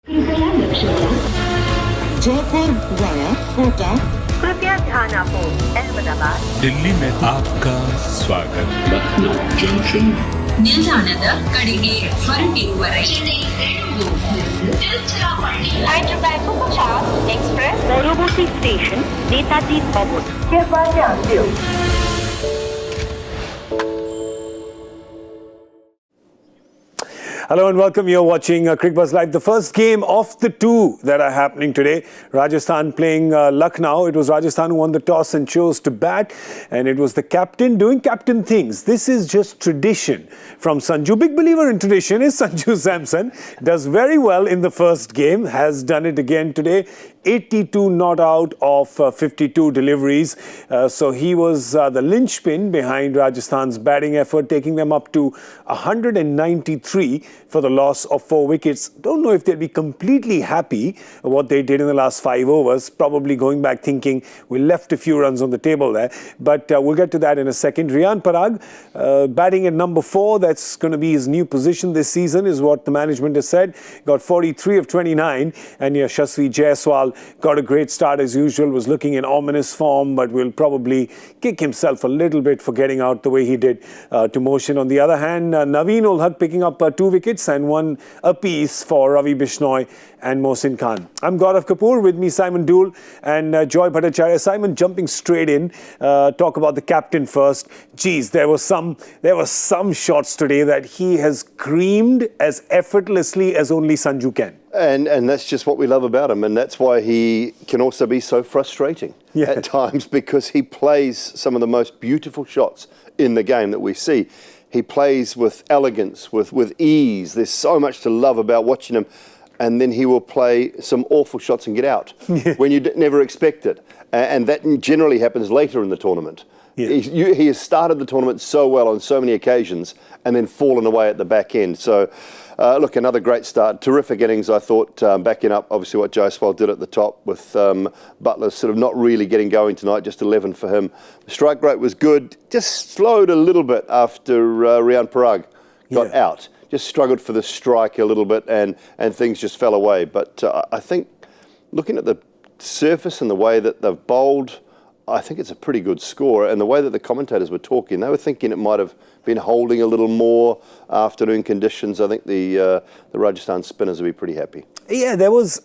Jaipur via Kota कृपया ध्यान आपो अहमदाबाद दिल्ली में आपका स्वागत Lucknow Junction. ನಿಲ್ದಾಣದ ಕಡೆಗೆ ಹೊರಟಿರುವವರೆಗೆ Hyderabad 50 एक्सप्रेस পরবর্তী স্টেশন নেতাজি ভবন कृपया ध्यान दियो Hello and welcome. You're watching Cricbuzz Live. The first game of the two that are happening today. Rajasthan playing Lucknow. It was Rajasthan who won the toss and chose to bat. And it was the captain doing captain things. This is just tradition from Sanju. Big believer in tradition is Sanju Samson. Does very well in the first game. Has done it again today. 82 not out of 52 deliveries. So he was the linchpin behind Rajasthan's batting effort, taking them up to 193 for the loss of 4 wickets. Don't know if they'll be completely happy what they did in the last 5 overs. Probably going back thinking we left a few runs on the table there. But we'll get to that in a second. Riyan Parag batting at number 4. That's going to be his new position this season is what the management has said. Got 43 of 29. And Yashasvi Jaiswal got a great start as usual. Was looking in ominous form but will probably kick himself a little bit for getting out the way he did to motion. On the other hand, Naveen ul Haq picking up 2 wickets and 1 apiece for Ravi Bishnoi and Mohsin Khan. I'm Gaurav Kapur, with me Simon Doull and Joy Bhattacharya. Simon, jumping straight in, talk about the captain first. Geez, there were some shots today that he has creamed as effortlessly as only Sanju can. And that's just what we love about him, and that's why he can also be so frustrating at times, because he plays some of the most beautiful shots in the game that we see. He plays with elegance, with ease. There's so much to love about watching him. And then he will play some awful shots and get out when you never expect it. And that generally happens later in the tournament. He has started the tournament so well on so many occasions and then fallen away at the back end. So, look, another great start. Terrific innings, I thought, backing up obviously what Jaiswal did at the top with Butler sort of not really getting going tonight, just 11 for him. The strike rate was good, just slowed a little bit after Riyan Parag got out. Just struggled for the strike a little bit and things just fell away. But I think looking at the surface and the way that they've bowled, I think it's a pretty good score. And the way that the commentators were talking, they were thinking it might have been holding a little more afternoon conditions. I think the Rajasthan spinners will be pretty happy. Yeah, there was,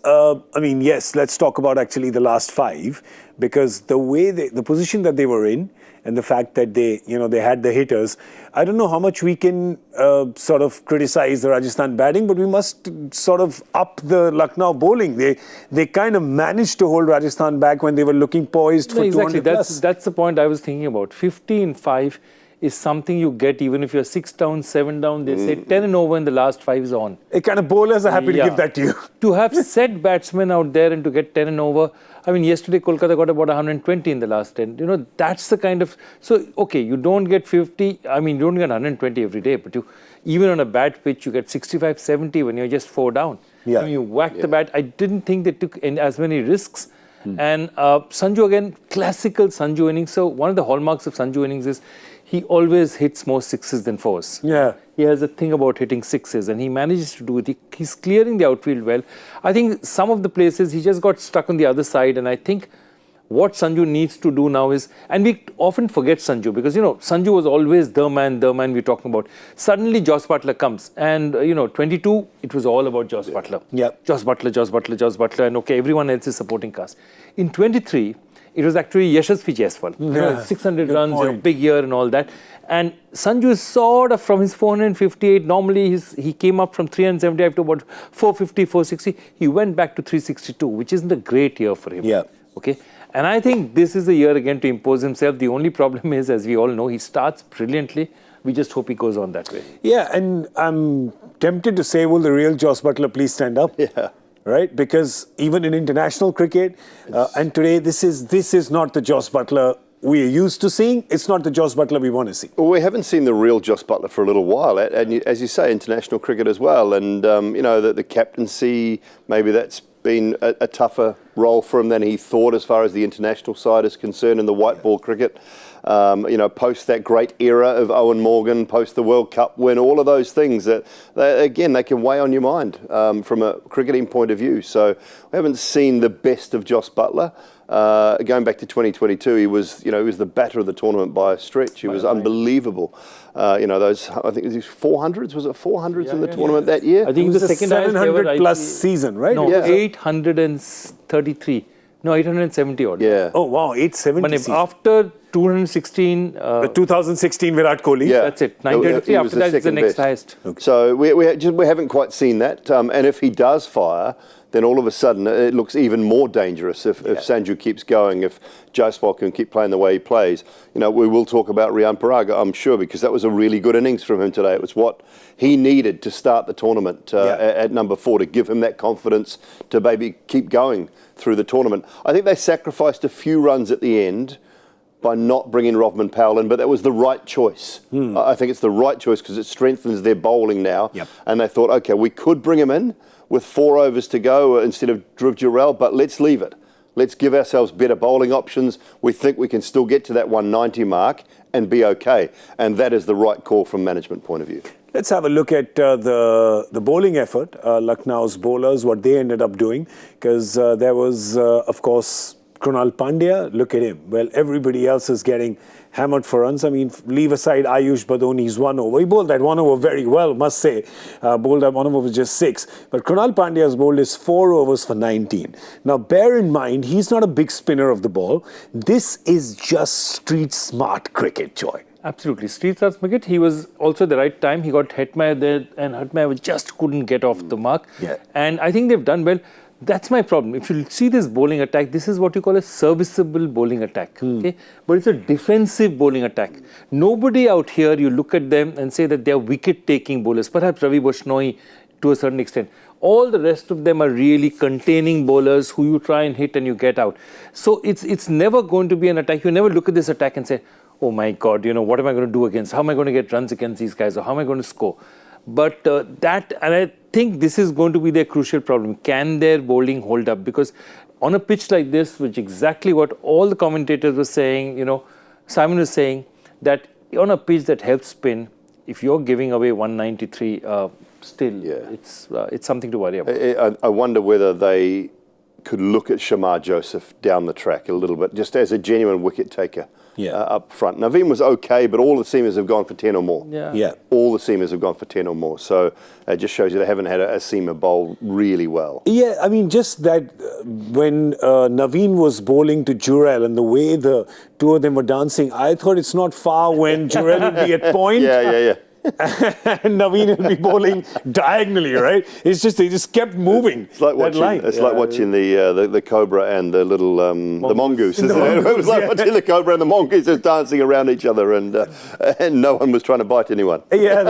yes, let's talk about actually the last 5, because the way the position that they were in and the fact that they had the hitters, I don't know how much we can sort of criticize the Rajasthan batting, but we must sort of up the Lucknow bowling. They kind of managed to hold Rajasthan back when they were looking poised for 200 plus. That's the point I was thinking about. 50-5 is something you get even if you're 6 down, 7 down. They say 10 and over in the last 5 is on. A kind of bowlers are happy to give that to you. To have set batsmen out there and to get 10 and over. I mean, yesterday Kolkata got about 120 in the last 10. You know, that's the kind of... So, okay, you don't get 50. I mean, you don't get 120 every day. But even on a bad pitch, you get 65, 70 when you're just 4 down. Yeah. I mean, you whack the bat. I didn't think they took as many risks. And Sanju again, classical Sanju innings. So one of the hallmarks of Sanju innings is he always hits more 6s than 4s. Yeah. He has a thing about hitting 6s and he manages to do it. He's clearing the outfield well. I think some of the places he just got stuck on the other side, and I think what Sanju needs to do now is, and we often forget Sanju because, Sanju was always the man we're talking about. Suddenly Jos Buttler comes and, 22, it was all about Jos Buttler. Yeah. Jos Buttler, and okay, everyone else is supporting cast. In 23, it was actually Yashasvi Jaiswal. 600 runs, big year and all that. And Sanju is sort of from his 458. Normally he came up from 375 to about 450, 460. He went back to 362, which isn't a great year for him. Yeah. Okay. And I think this is the year again to impose himself. The only problem is, as we all know, he starts brilliantly. We just hope he goes on that way. Yeah, and I'm tempted to say, will the real Jos Buttler please stand up? Yeah. Right, because even in international cricket, and today this is not the Jos Buttler we are used to seeing. It's not the Jos Buttler we want to see. Well, we haven't seen the real Jos Buttler for a little while, and as you say, international cricket as well. And the captaincy, maybe that's been a tougher role for him than he thought as far as the international side is concerned in the white ball cricket. Post that great era of Owen Morgan, post the World Cup win, all of those things that, they can weigh on your mind from a cricketing point of view. So we haven't seen the best of Jos Buttler. Going back to 2022, he was the batter of the tournament by a stretch. He was unbelievable. Those, I think it was 400s. Was it 400s in the tournament that year? I think it was the second highest 700 plus season, right? No, 833. No, 870 odd. Yeah. Oh wow, 870. But after 216, the 2016 Virat Kohli. Yeah. that's it. 933. After that, it's the next highest. Okay. So we haven't quite seen that. And if he does fire, then all of a sudden it looks even more dangerous if Sanju keeps going, if Jaiswal can keep playing the way he plays. We will talk about Riyan Paraga, I'm sure, because that was a really good innings from him today. It was what he needed to start the tournament at number 4, to give him that confidence to maybe keep going through the tournament. I think they sacrificed a few runs at the end by not bringing Rovman Powell in, but that was the right choice. I think it's the right choice because it strengthens their bowling now. Yep. And they thought, okay, we could bring him in with 4 overs to go instead of Dhruv Jurel, but let's leave it. Let's give ourselves better bowling options. We think we can still get to that 190 mark and be okay. And that is the right call from management point of view. Let's have a look at the bowling effort, Lucknow's bowlers, what they ended up doing, because there was, of course, Krunal Pandya. Look at him. Well, everybody else is getting hammered for runs. I mean, leave aside Ayush Badoni's 1 over. He bowled that 1 over very well, must say. Bowled that 1 over with just 6. But Krunal Pandya's bowled is 4 overs for 19. Now, bear in mind, he's not a big spinner of the ball. This is just street smart cricket, Joy. Absolutely. Street smart cricket. He was also at the right time. He got Hetmeyer there, and Hetmeyer just couldn't get off the mark. Yeah. And I think they've done well. That's my problem. If you see this bowling attack, this is what you call a serviceable bowling attack. Okay? But it's a defensive bowling attack. Nobody out here, you look at them and say that they're wicket-taking bowlers. Perhaps Ravi Bishnoi to a certain extent. All the rest of them are really containing bowlers who you try and hit and you get out. So it's never going to be an attack. You never look at this attack and say, oh my God, what am I going to do against? How am I going to get runs against these guys? Or how am I going to score? But and I think this is going to be their crucial problem. Can their bowling hold up? Because on a pitch like this, which exactly what all the commentators were saying, Simon was saying that on a pitch that helps spin, if you're giving away 193, it's something to worry about. I wonder whether they could look at Shamar Joseph down the track a little bit, just as a genuine wicket taker. Up front. Naveen was okay, but all the seamers have gone for 10 or more. Yeah. All the seamers have gone for 10 or more. So it just shows you they haven't had a seamer bowl really well. Yeah, I mean, just that when Naveen was bowling to Jurel and the way the two of them were dancing, I thought it's not far when Jurel would be at point. Yeah. And Naveen will be bowling diagonally, right? It's just they just kept moving. It's like watching. It's like watching the cobra and the little the mongoose. Isn't it? It was like watching the cobra and the mongoose just dancing around each other, and no one was trying to bite anyone. Yeah,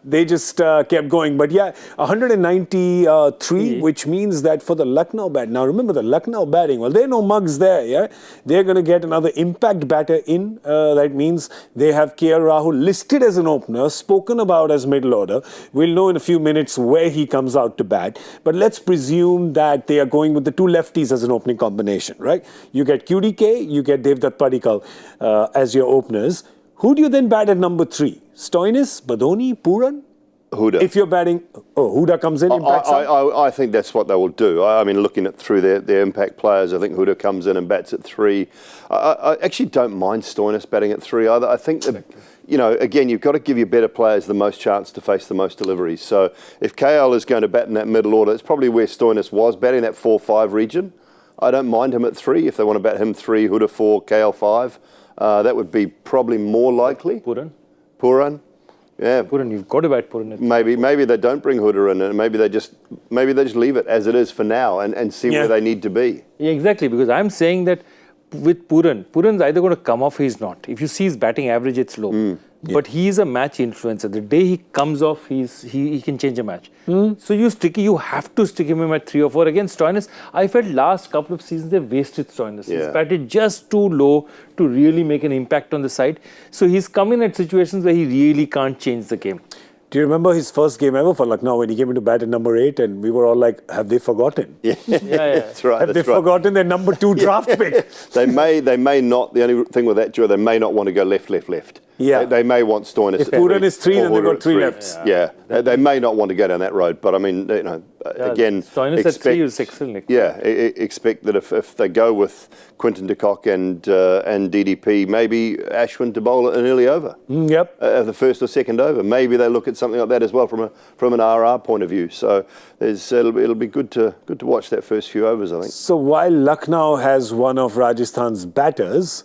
they just kept going. But yeah, 193, which means that for the Lucknow bat. Now remember the Lucknow batting. Well, there are no mugs there. Yeah, they're going to get another impact batter in. That means they have KL Rahul listed as an opener, spoken about as middle order. We'll know in a few minutes where he comes out to bat. But let's presume that they are going with the two lefties as an opening combination, right? You get QDK, you get Devdutt Padikkal as your openers. Who do you then bat at number 3? Stoinis, Badoni, Puran? Huda. If you're batting, Huda comes in, impacts up? I think that's what they will do. I mean, looking at through their impact players, I think Huda comes in and bats at 3. I actually don't mind Stoinis batting at 3 either. I think that, again, you've got to give your better players the most chance to face the most deliveries. So if KL is going to bat in that middle order, it's probably where Stoinis was, batting that 4-5 region. I don't mind him at 3. If they want to bat him 3, Huda 4, KL 5, that would be probably more likely. Puran. Yeah, Puran, you've got to bat Puran. Maybe they don't bring Huda in, and maybe they just leave it as it is for now and see where they need to be. Yeah, exactly. Because I'm saying that with Puran's either going to come off or he's not. If you see his batting average, it's low. But he's a match influencer. The day he comes off, he can change a match. So you have to stick him in at 3 or 4. Against Stoinis, I felt last couple of seasons they've wasted Stoinis. He's batted just too low to really make an impact on the side. So he's come in at situations where he really can't change the game. Do you remember his first game ever for Lucknow when he came into bat at number 8 and we were all like, have they forgotten? Yeah, that's right. Have they forgotten their number 2 draft pick? They may not. The only thing with that, Joe, they may not want to go left. Yeah. They may want Stoinis. If Puran is 3, then they've got 3 lefts. Yeah. They may not want to go down that road. But I mean, again, Stoinis at 3 is excellent. Yeah, expect that if they go with Quinton de Kock and DDP, maybe Ashwin to bowl an early over. Yep. The first or second over. Maybe they look at something like that as well from an RR point of view. So it'll be good to watch that first few overs, I think. So while Lucknow has one of Rajasthan's batters,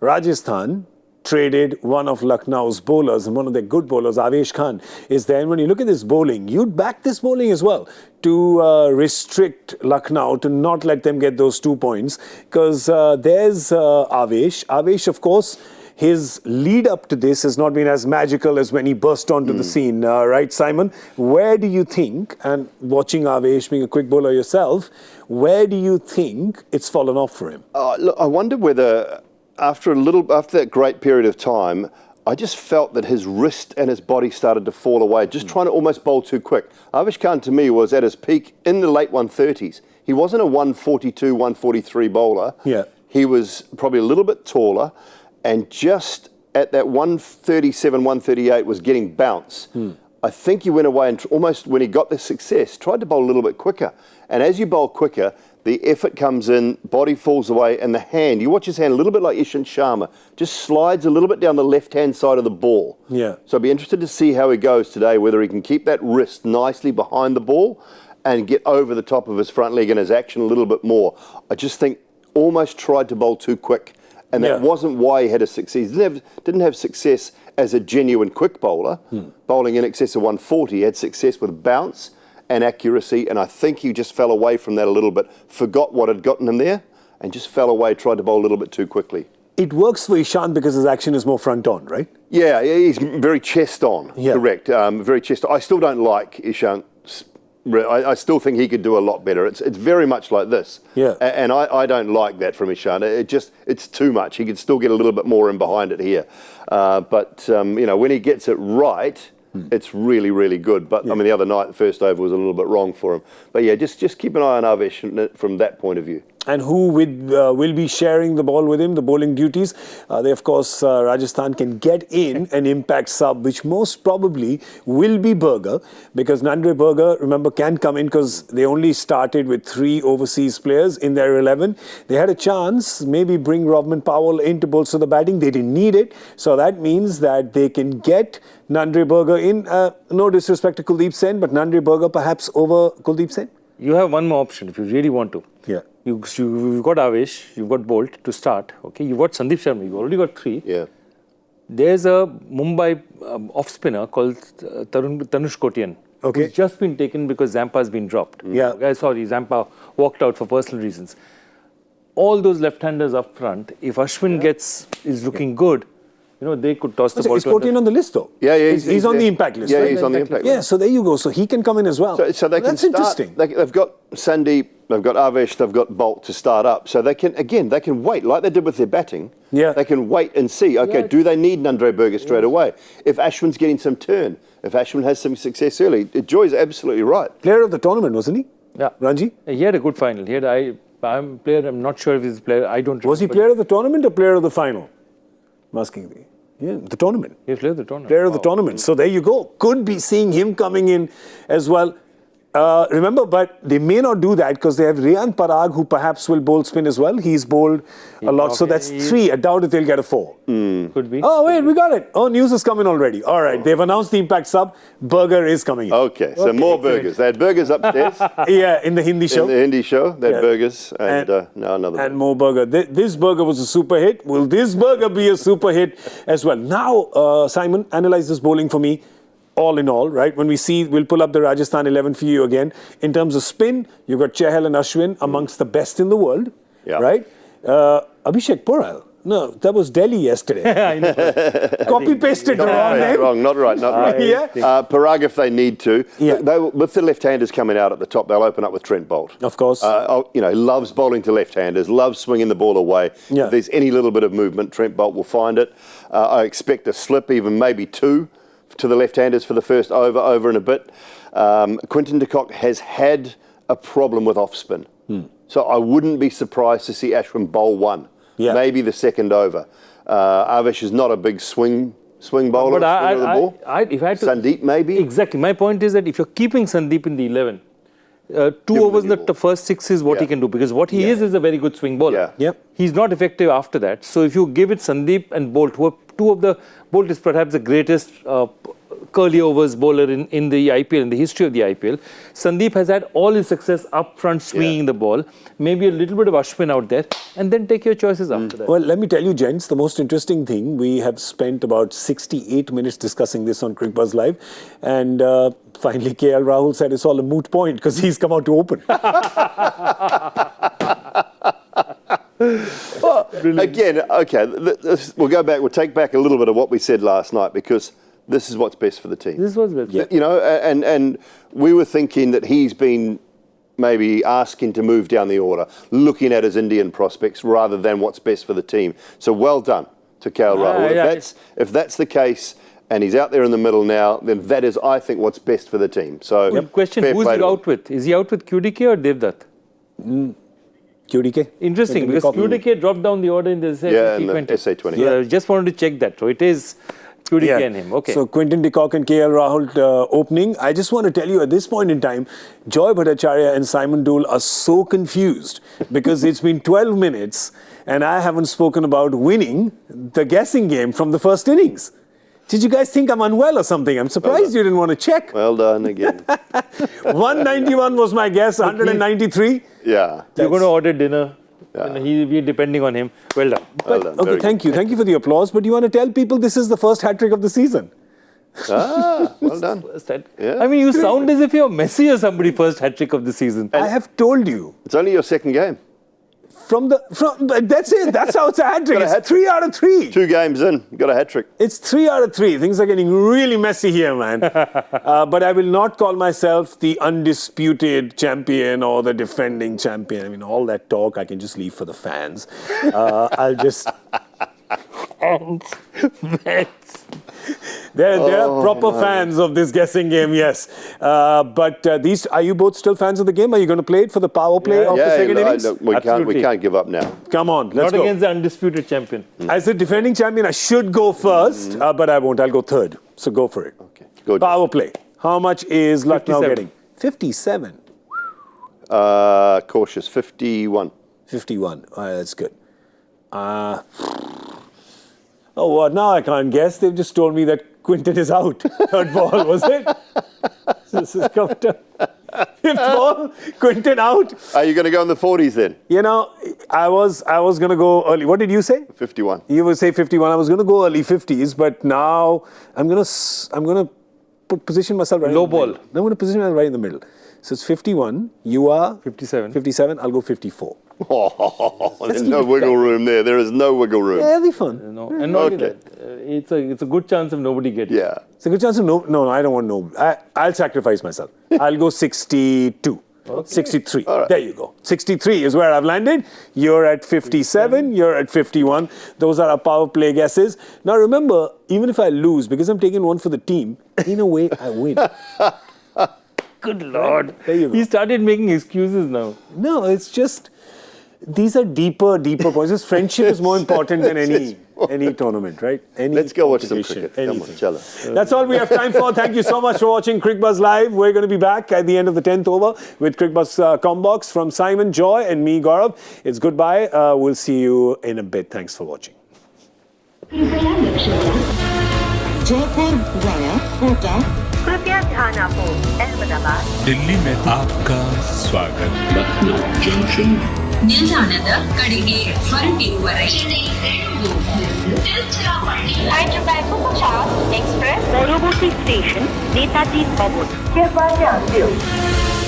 Rajasthan traded one of Lucknow's bowlers, and one of their good bowlers, Avesh Khan, is there. And when you look at this bowling, you'd back this bowling as well to restrict Lucknow, to not let them get those 2 points. Because there's Avesh. Avesh, of course, his lead up to this has not been as magical as when he burst onto the scene, right, Simon? Where do you think, and watching Avesh being a quick bowler yourself, where do you think it's fallen off for him? Look, I wonder whether after that great period of time, I just felt that his wrist and his body started to fall away, just trying to almost bowl too quick. Avesh Khan, to me, was at his peak in the late 130s. He wasn't a 142, 143 bowler. Yeah. He was probably a little bit taller, and just at that 137, 138 was getting bounce. I think he went away and almost, when he got the success, tried to bowl a little bit quicker. And as you bowl quicker, the effort comes in, body falls away, and the hand, you watch his hand a little bit like Ishant Sharma, just slides a little bit down the left-hand side of the ball. Yeah. So I'd be interested to see how he goes today, whether he can keep that wrist nicely behind the ball and get over the top of his front leg and his action a little bit more. I just think almost tried to bowl too quick, and that wasn't why he had a success. He didn't have success as a genuine quick bowler, bowling in excess of 140. He had success with bounce and accuracy, and I think he just fell away from that a little bit, forgot what had gotten him there, and just fell away, tried to bowl a little bit too quickly. It works for Ishant because his action is more front on, right? Yeah, he's very chest on, correct. Very chest on. I still don't like Ishant. I still think he could do a lot better. It's very much like this. Yeah. And I don't like that from Ishant. It's too much. He could still get a little bit more in behind it here. But when he gets it right, it's really, really good. But I mean, the other night, the first over was a little bit wrong for him. But yeah, just keep an eye on Avesh from that point of view. And who will be sharing the ball with him, the bowling duties? They, of course, Rajasthan can get in an impact sub, which most probably will be Berger, because Nandre Berger, remember, can come in because they only started with 3 overseas players in their 11. They had a chance, maybe bring Robman Powell in to bolster the batting. They didn't need it. So that means that they can get Nandre Berger in. No disrespect to Kuldeep Sen, but Nandre Berger perhaps over Kuldeep Sen? You have one more option if you really want to. Yeah. You've got Avesh, you've got Bolt to start. Okay, you've got Sandeep Sharma, you've already got 3. Yeah. There's a Mumbai off spinner called Tanush Kotian. Okay. Who's just been taken because Zampa has been dropped. Yeah. Sorry, Zampa walked out for personal reasons. All those left-handers up front, if Ashwin is looking good, they could toss the ball. Is Kotian on the list though? Yeah, he's on the impact list. Yeah, right? he's on the impact list. Yeah, so there you go. So he can come in as well. So they can That's start. Interesting. They've got Sandeep, they've got Avesh, they've got Bolt to start up. So they can wait, like they did with their batting. Yeah. They can wait and see, okay, do they need Nandre Berger straight away? If Ashwin's getting some turn, if Ashwin has some success early, Joy's absolutely right. Player of the tournament, wasn't he? Yeah. Ranji? He had a good final. I'm not sure if he's a player. I don't remember. Was he player of the tournament or player of the final? I'm asking you. Yeah, the tournament. He played the tournament. Player of the tournament. So there you go. Could be seeing him coming in as well. Remember, but they may not do that because they have Riyan Parag, who perhaps will bowl spin as well. He's bowled a lot, so that's 3. I doubt if they'll get a 4. Could be. Oh, wait, we got it. Oh, news is coming already. All right, they've announced the impact sub. Berger is coming in. Okay, so more burgers. They had burgers upstairs. Yeah, in the Hindi show. In the Hindi show, they had burgers, and now another. And more burger. This burger was a super hit. Will this burger be a super hit as well? Now, Simon, analyze this bowling for me. All in all, right? When we'll pull up the Rajasthan 11 for you again. In terms of spin, you've got Chahal and Ashwin amongst the best in the world, right? Abhishek Pural. No, that was Delhi yesterday. I know. Copy-pasted the wrong name. Not right. Yeah. Parag, if they need to. Yeah. With the left-handers coming out at the top, they'll open up with Trent Bolt. Of course. Loves bowling to left-handers, loves swinging the ball away. Yeah. If there's any little bit of movement, Trent Bolt will find it. I expect a slip, even maybe 2, to the left-handers for the first over and a bit. Quinton de Kock has had a problem with off-spin. So I wouldn't be surprised to see Ashwin bowl one, maybe the second over. Avish is not a big swing bowler. But The ball. if I had to, Sandeep maybe? Exactly. My point is that if you're keeping Sandeep in the 11, 2 overs in the first 6 is what he can do, because what he is a very good swing bowler. He's not effective after that. So if you give it Sandeep and Bolt, who are 2 of the, Bolt is perhaps the greatest curly overs bowler in the IPL, in the history of the IPL. Sandeep has had all his success up front swinging the ball, maybe a little bit of Ashwin out there, and then take your choices after that. Well, let me tell you, gents, the most interesting thing, we have spent about 68 minutes discussing this on Cricbuzz Live, and finally KL Rahul said it's all a moot point because he's come out to open. Again, okay, we'll take back a little bit of what we said last night, because this is what's best for the team. This was best. You know, and we were thinking that he's been maybe asking to move down the order, looking at his Indian prospects rather than what's best for the team. So well done to KL Rahul. If that's the case, and he's out there in the middle now, then that is, I think, what's best for the team. So, question, who's he out with? Is he out with QDK or Devdutt? QDK. Interesting, because QDK dropped down the order in the SA20. SA20. So I just wanted to check that. So it is QDK and him. Okay. So Quinton de Kock and KL Rahul opening. I just want to tell you, at this point in time, Joy Bhattacharya and Simon Doull are so confused because it's been 12 minutes and I haven't spoken about winning the guessing game from the first innings. Did you guys think I'm unwell or something? I'm surprised you didn't want to check. Well done again. 191 was my guess, 193. Yeah. You're going to order dinner. And he'll be depending on him. Well done. Well done. Okay, thank you. Thank you for the applause. But you want to tell people this is the first hat-trick of the season. Well done. Yeah. I mean, you sound as if you're Messi or somebody first hat-trick of the season. I have told you. It's only your second game. That's it. That's how it's a hat-trick. It's 3 out of 3. 2 games in, you got a hat-trick. It's 3 out of 3. Things are getting really messy here, man. But I will not call myself the undisputed champion or the defending champion. I mean, all that talk I can just leave for the fans. I'll just... They're proper fans of this guessing game, yes. But these, are you both still fans of the game? Are you going to play it for the power play of the second innings? We can't give up now. Come on, let's go. Not against the undisputed champion. As the defending champion, I should go first, but I won't. I'll go third. So go for it. Okay. Go. Power play. How much is Lucknow getting? 57. Cautious. 51. 51. That's good. Oh, what? Now I can't guess. They've just told me that Quinton is out. Third ball, was it? This is come to 5th ball, Quinton out. Are you going to go in the 40s then? You know, I was going to go early. What did you say? 51. You would say 51. I was going to go early 50s, but now I'm going to position myself right Low in the middle. ball. I'm going to position myself right in the middle. So it's 51. You are 57. 57. I'll go 54. Oh, there's no wiggle room there. There is no wiggle room. Yeah, it'll be fun. No, and not only that, it's a good chance of nobody getting it. Yeah. It's a good chance of no, I don't want no. I'll sacrifice myself. I'll go 62. Okay. 63. Right. There you go. 63 is where I've landed. You're at 57. You're at 51. Those are our power play guesses. Now remember, even if I lose, because I'm taking one for the team, in a way I win. Good Lord. There you go. He started making excuses now. No, it's just, these are deeper points. This friendship is more important than any tournament, right? Let's go watch some cricket. Come on, chalo. That's all we have time for. Thank you so much for watching Cricbuzz Live. We're going to be back at the end of the 10th over with Cricbuzz Combox from Simon, Joy and me, Gaurav. It's goodbye. We'll see you in a bit. Thanks for watching. Jaipur via Kota. कृपया ध्यान आपको अहमदाबाद दिल्ली में आपका स्वागत ನಿಲ್ದಾಣದ ಕಡೆಗೆ ಹೊರಟಿರುವರೆ Hyderabad Superfast Express পরবর্তী station Netaji ভবন। Cricbuzz and Gaurav Kapur.